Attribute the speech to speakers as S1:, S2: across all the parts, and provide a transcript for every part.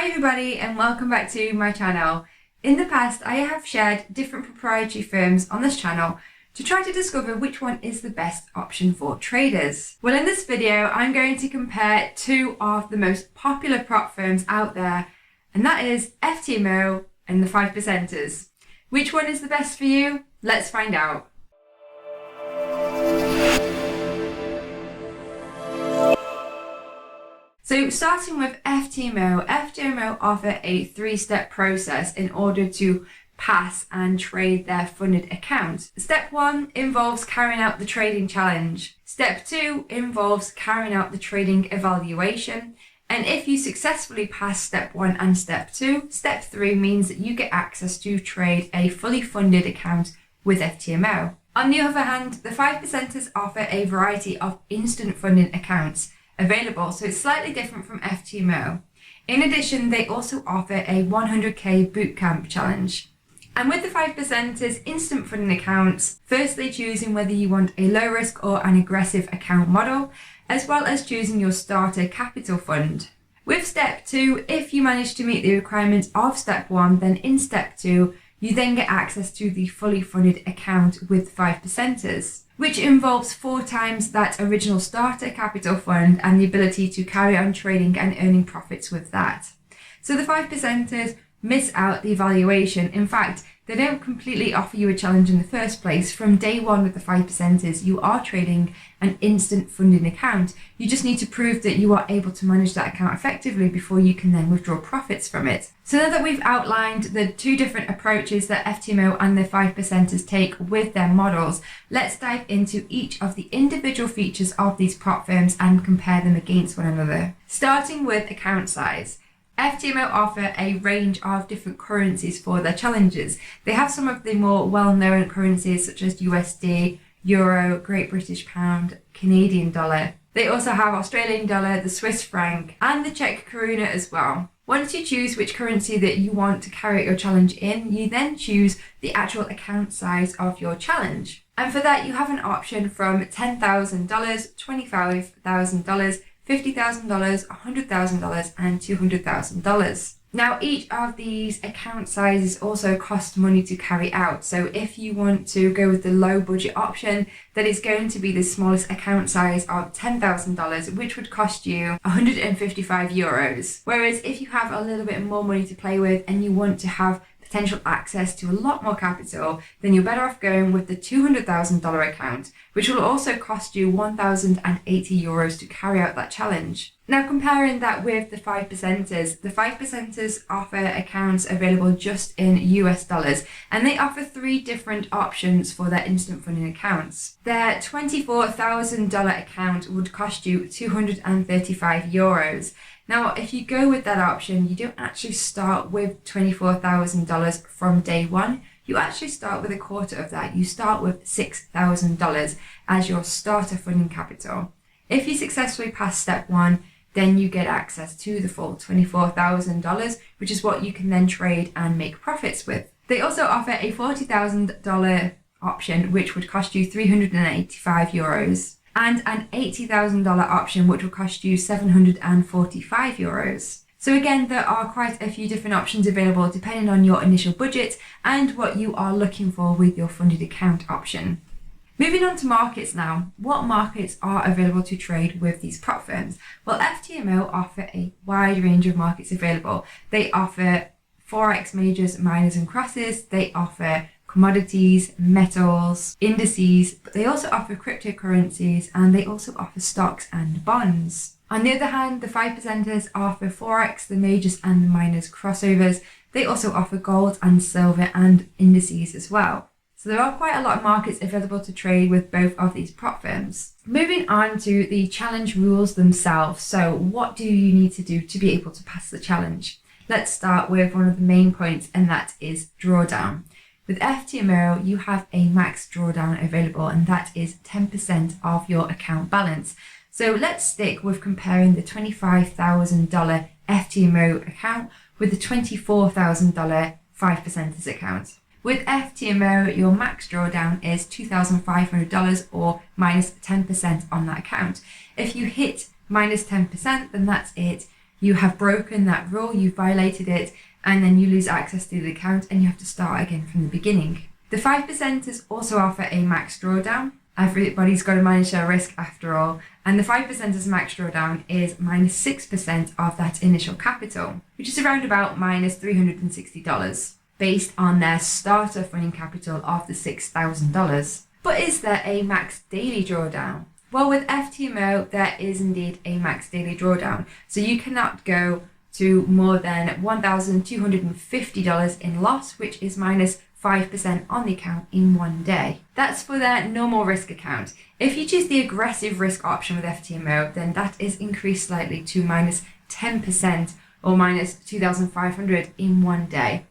S1: Hi everybody and welcome back to my channel. In the past I have shared different proprietary firms on this channel to try to discover which one is the best option for traders. Well, in this video I'm going to compare two of the most popular prop firms out there, and that is FTMO and the 5%ers. Which one is the best for you? Let's find out. So starting with FTMO offer a three-step process in order to pass and trade their funded account. Step 1 involves carrying out the trading challenge. Step 2 involves carrying out the trading evaluation. And if you successfully pass step 1 and step 2, step 3 means that you get access to trade a fully funded account with FTMO. On the other hand, the 5%ers offer a variety of instant funding accounts available, so it's slightly different from FTMO. In addition, they also offer a 100k bootcamp challenge. And with the 5%ers instant funding accounts, firstly choosing whether you want a low risk or an aggressive account model, as well as choosing your starter capital fund. With step 2, if you manage to meet the requirements of step 1, then in step 2, you then get access to the fully funded account with 5%ers, which involves 4 times that original starter capital fund and the ability to carry on trading and earning profits with that. So the 5%ers miss out the evaluation. In fact, they don't completely offer you a challenge in the first place. From day 1 with the 5%ers, you are trading an instant funding account. You just need to prove that you are able to manage that account effectively before you can then withdraw profits from it. So now that we've outlined the two different approaches that FTMO and the 5%ers take with their models, let's dive into each of the individual features of these prop firms and compare them against one another. Starting with account size. FTMO offer a range of different currencies for their challenges. They have some of the more well-known currencies such as USD, Euro, Great British Pound, Canadian Dollar. They also have Australian Dollar, the Swiss Franc, and the Czech Koruna as well. Once you choose which currency that you want to carry out your challenge in, you then choose the actual account size of your challenge. And for that, you have an option from $10,000, $25,000, $50,000, $100,000 and $200,000. Now each of these account sizes also cost money to carry out. So if you want to go with the low budget option, then it's going to be the smallest account size of $10,000, which would cost you 155 euros. Whereas if you have a little bit more money to play with and you want to have potential access to a lot more capital, then you're better off going with the $200,000 account, which will also cost you 1,080 euros to carry out that challenge. Now comparing that with the 5%ers, the 5%ers offer accounts available just in US dollars, and they offer 3 different options for their instant funding accounts. Their $24,000 account would cost you 235 euros. Now, if you go with that option, you don't actually start with $24,000 from day 1. You actually start with a quarter of that. You start with $6,000 as your starter funding capital. If you successfully pass step 1, then you get access to the full $24,000, which is what you can then trade and make profits with. They also offer a $40,000 option, which would cost you 385 euros. And an $80,000 option, which will cost you 745 euros. So again, there are quite a few different options available depending on your initial budget and what you are looking for with your funded account option. Moving on to markets now. What markets are available to trade with these prop firms? Well, FTMO offer a wide range of markets available. They offer Forex majors, minors and crosses. They offer commodities, metals, indices, but they also offer cryptocurrencies and they also offer stocks and bonds. On the other hand, the 5%ers offer Forex, the majors and the minors crossovers. They also offer gold and silver and indices as well. So there are quite a lot of markets available to trade with both of these prop firms. Moving on to the challenge rules themselves. So what do you need to do to be able to pass the challenge? Let's start with one of the main points, and that is drawdown. With FTMO, you have a max drawdown available, and that is 10% of your account balance. So let's stick with comparing the $25,000 FTMO account with the $24,000 5%ers account. With FTMO, your max drawdown is $2,500 or minus 10% on that account. If you hit minus 10%, then that's it. you have broken that rule, you violated it, and then you lose access to the account and you have to start again from the beginning. The 5%ers also offer a max drawdown. Everybody's got to manage their risk after all, and the 5%ers max drawdown is minus 6% of that initial capital, which is around about minus $360, based on their starter funding capital of the $6,000. But is there a max daily drawdown? Well, with FTMO, there is indeed a max daily drawdown, so you cannot go to more than $1,250 in loss, which is minus 5% on the account in one day. That's for their normal risk account. If you choose the aggressive risk option with FTMO, then that is increased slightly to minus 10% or minus 2,500 in one day.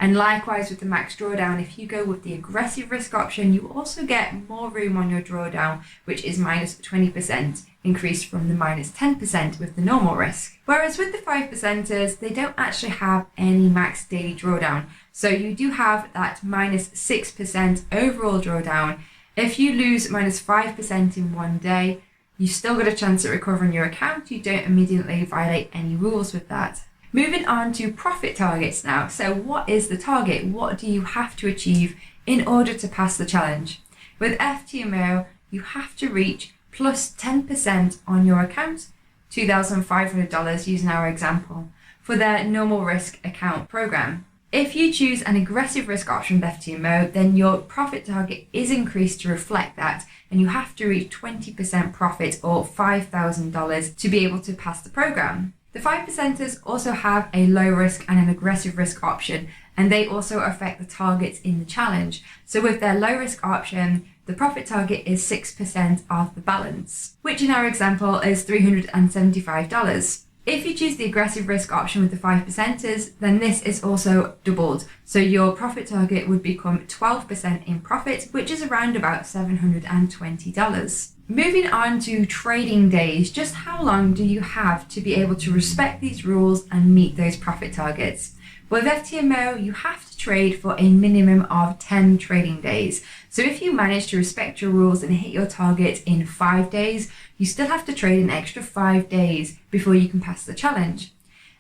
S1: And likewise with the max drawdown, if you go with the aggressive risk option, you also get more room on your drawdown, which is minus 20%, increased from the minus 10% with the normal risk. Whereas with the 5%ers, they don't actually have any max daily drawdown. So you do have that minus 6% overall drawdown. If you lose minus 5% in one day, you still got a chance at recovering your account. You don't immediately violate any rules with that. Moving on to profit targets now. So what is the target? What do you have to achieve in order to pass the challenge? With FTMO, you have to reach plus 10% on your account, $2,500 using our example, for their normal risk account program. If you choose an aggressive risk option with FTMO, then your profit target is increased to reflect that, and you have to reach 20% profit or $5,000 to be able to pass the program. The 5%ers also have a low risk and an aggressive risk option, and they also affect the targets in the challenge. So with their low risk option, the profit target is 6% of the balance, which in our example is $375. If you choose the aggressive risk option with the 5%ers, then this is also doubled. So your profit target would become 12% in profit, which is around about $720. Moving on to trading days, just how long do you have to be able to respect these rules and meet those profit targets? With FTMO, you have to trade for a minimum of 10 trading days. So if you manage to respect your rules and hit your target in 5 days, you still have to trade an extra 5 days before you can pass the challenge.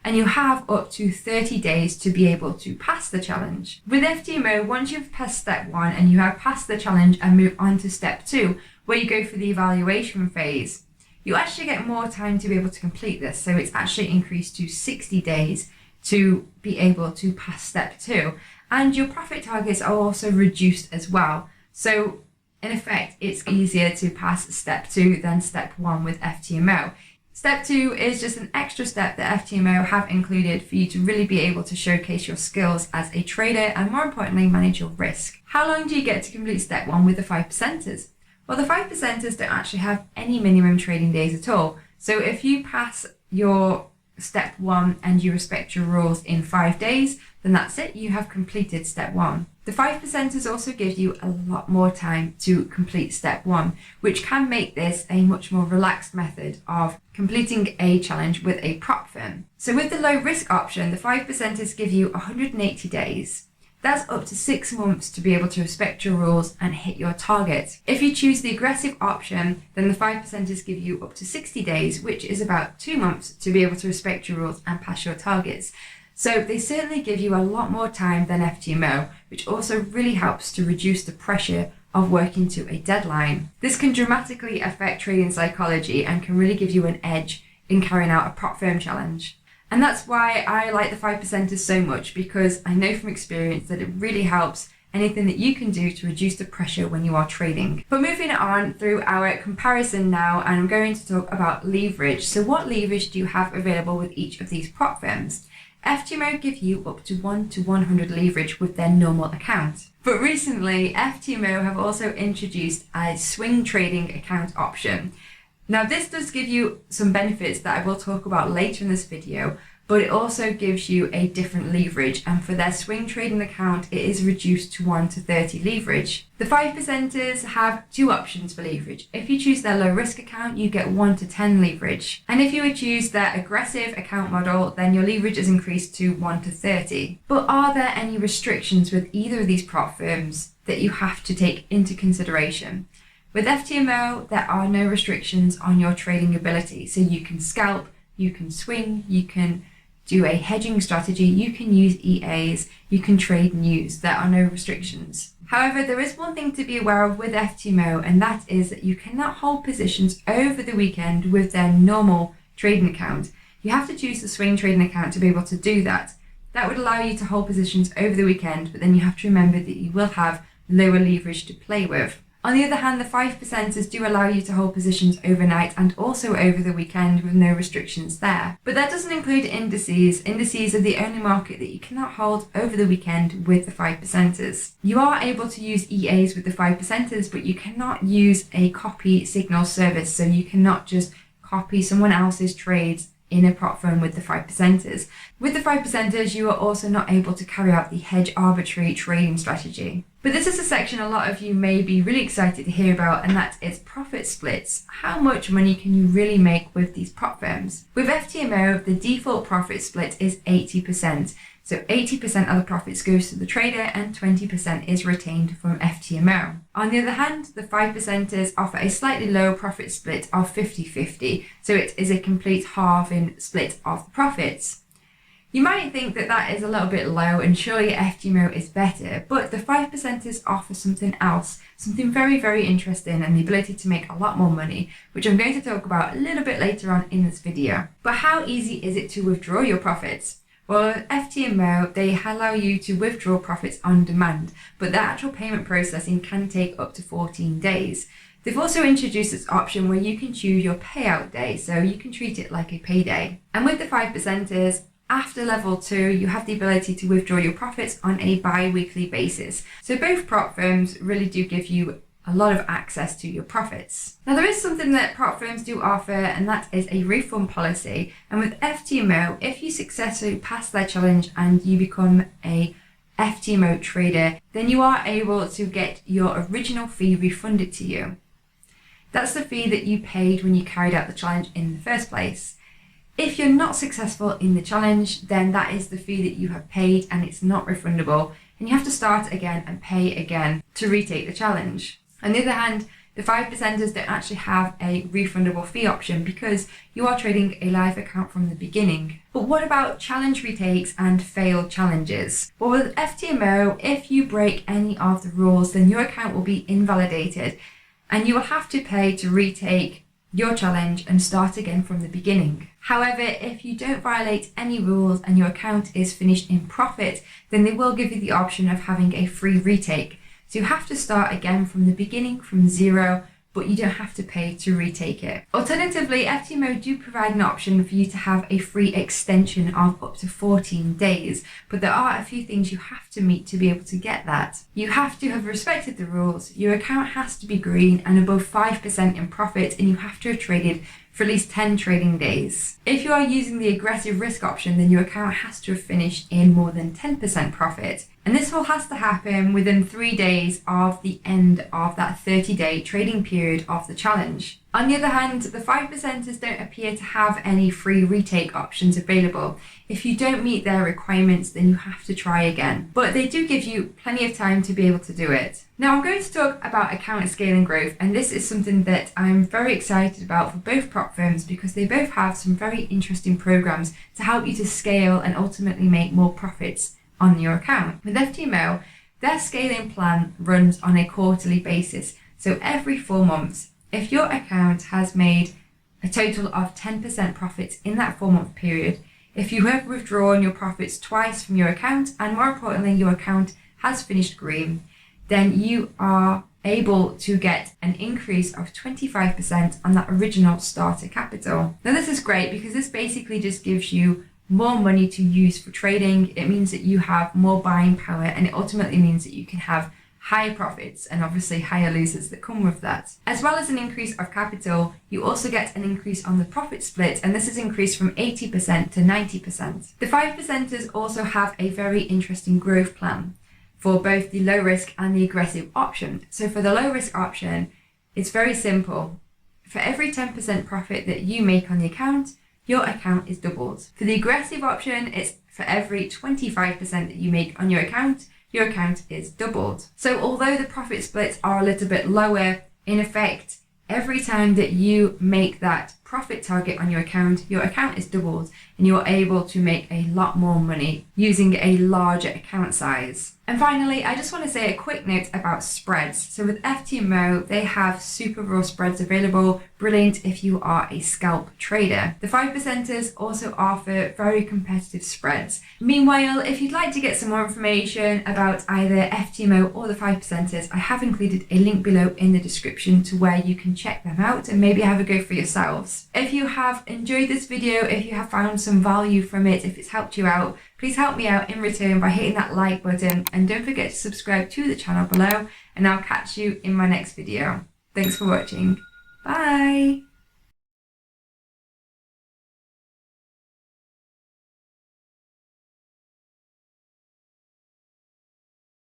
S1: And you have up to 30 days to be able to pass the challenge. With FTMO, once you've passed step 1 and you have passed the challenge and move on to step 2, where you go for the evaluation phase, you actually get more time to be able to complete this. So it's actually increased to 60 days to be able to pass step 2. And your profit targets are also reduced as well. So in effect, it's easier to pass step 2 than step 1 with FTMO. Step 2 is just an extra step that FTMO have included for you to really be able to showcase your skills as a trader and, more importantly, manage your risk. How long do you get to complete step 1 with the 5%ers? Well, the 5%ers don't actually have any minimum trading days at all. So if you pass your step 1 and you respect your rules in 5 days, then that's it, you have completed step 1. The 5%ers also give you a lot more time to complete step 1, which can make this a much more relaxed method of completing a challenge with a prop firm. So with the low risk option, the 5%ers give you 180 days. That's up to 6 months to be able to respect your rules and hit your target. If you choose the aggressive option, then the 5%ers give you up to 60 days, which is about 2 months to be able to respect your rules and pass your targets. So they certainly give you a lot more time than FTMO, which also really helps to reduce the pressure of working to a deadline. This can dramatically affect trading psychology and can really give you an edge in carrying out a prop firm challenge. And that's why I like the 5%ers so much, because I know from experience that it really helps anything that you can do to reduce the pressure when you are trading. But moving on through our comparison now, and I'm going to talk about leverage. So what leverage do you have available with each of these prop firms? FTMO give you up to 1 to 100 leverage with their normal account. But recently, FTMO have also introduced a swing trading account option. Now this does give you some benefits that I will talk about later in this video, but it also gives you a different leverage, and for their swing trading account it is reduced to 1 to 30 leverage. The 5%ers have 2 options for leverage. If you choose their low risk account, you get 1 to 10 leverage. And if you would choose their aggressive account model, then your leverage is increased to 1 to 30. But are there any restrictions with either of these prop firms that you have to take into consideration? With FTMO, there are no restrictions on your trading ability, so you can scalp, you can swing, you can do a hedging strategy, you can use EAs, you can trade news. There are no restrictions. However, there is one thing to be aware of with FTMO, and that is that you cannot hold positions over the weekend with their normal trading account. You have to choose the swing trading account to be able to do that. That would allow you to hold positions over the weekend, but then you have to remember that you will have lower leverage to play with. On the other hand, the 5%ers do allow you to hold positions overnight and also over the weekend with no restrictions there. But that doesn't include indices. Indices are the only market that you cannot hold over the weekend with the 5%ers. You are able to use EAs with the 5%ers, but you cannot use a copy signal service. So you cannot just copy someone else's trades in a prop firm with the 5%ers. With the 5%ers, you are also not able to carry out the hedge arbitrary trading strategy. But this is a section a lot of you may be really excited to hear about, and that is profit splits. How much money can you really make with these prop firms? With FTMO, the default profit split is 80%. So 80% of the profits goes to the trader and 20% is retained from FTMO. On the other hand, the 5%ers offer a slightly lower profit split of 50-50. So it is a complete halving split of the profits. You might think that that is a little bit low and surely FTMO is better, but the 5%ers offer something else, something very, very interesting, and the ability to make a lot more money, which I'm going to talk about a little bit later on in this video. But how easy is it to withdraw your profits? Well, with FTMO, they allow you to withdraw profits on demand, but the actual payment processing can take up to 14 days. They've also introduced this option where you can choose your payout day, so you can treat it like a payday. And with the 5%ers, after level 2, you have the ability to withdraw your profits on a bi-weekly basis. So both prop firms really do give you a lot of access to your profits. Now there is something that prop firms do offer, and that is a refund policy. And with FTMO, if you successfully pass their challenge and you become a FTMO trader, then you are able to get your original fee refunded to you. That's the fee that you paid when you carried out the challenge in the first place. If you're not successful in the challenge, then that is the fee that you have paid and it's not refundable, and you have to start again and pay again to retake the challenge. On the other hand, the 5%ers don't actually have a refundable fee option because you are trading a live account from the beginning. But what about challenge retakes and failed challenges? Well, with FTMO, if you break any of the rules, then your account will be invalidated and you will have to pay to retake your challenge and start again from the beginning. However, if you don't violate any rules and your account is finished in profit, then they will give you the option of having a free retake. So you have to start again from the beginning, from zero, but you don't have to pay to retake it. Alternatively, FTMO do provide an option for you to have a free extension of up to 14 days, but there are a few things you have to meet to be able to get that. You have to have respected the rules, your account has to be green and above 5% in profit, and you have to have traded for at least 10 trading days. If you are using the aggressive risk option, then your account has to have finished in more than 10% profit. And this all has to happen within 3 days of the end of that 30-day trading period of the challenge. On the other hand, the 5%ers don't appear to have any free retake options available. If you don't meet their requirements, then you have to try again. But they do give you plenty of time to be able to do it. Now I'm going to talk about account scaling growth, and this is something that I'm very excited about for both prop firms because they both have some very interesting programs to help you to scale and ultimately make more profits on your account. With FTMO, their scaling plan runs on a quarterly basis. So every 4 months, if your account has made a total of 10% profits in that 4-month period, if you have withdrawn your profits twice from your account, and more importantly, your account has finished green, then you are able to get an increase of 25% on that original starter capital. Now this is great because this basically just gives you more money to use for trading. It means that you have more buying power, and it ultimately means that you can have higher profits and obviously higher losers that come with that. As well as an increase of capital, you also get an increase on the profit split, and this is increased from 80% to 90%. The 5%ers also have a very interesting growth plan for both the low risk and the aggressive option. So for the low risk option, it's very simple. For every 10% profit that you make on the account, your account is doubled. For the aggressive option, it's for every 25% that you make on your account is doubled. So although the profit splits are a little bit lower, in effect, every time that you make that profit target on your account is doubled and you're able to make a lot more money using a larger account size. And finally, I just want to say a quick note about spreads. So with FTMO, they have super raw spreads available, brilliant if you are a scalp trader. The 5%ers also offer very competitive spreads. Meanwhile, if you'd like to get some more information about either FTMO or the 5%ers, I have included a link below in the description to where you can check them out and maybe have a go for yourselves. If you have enjoyed this video, if you have found some value from it, if it's helped you out, please help me out in return by hitting that like button, and don't forget to subscribe to the channel below, and I'll catch you in my next video. Thanks for watching. Bye!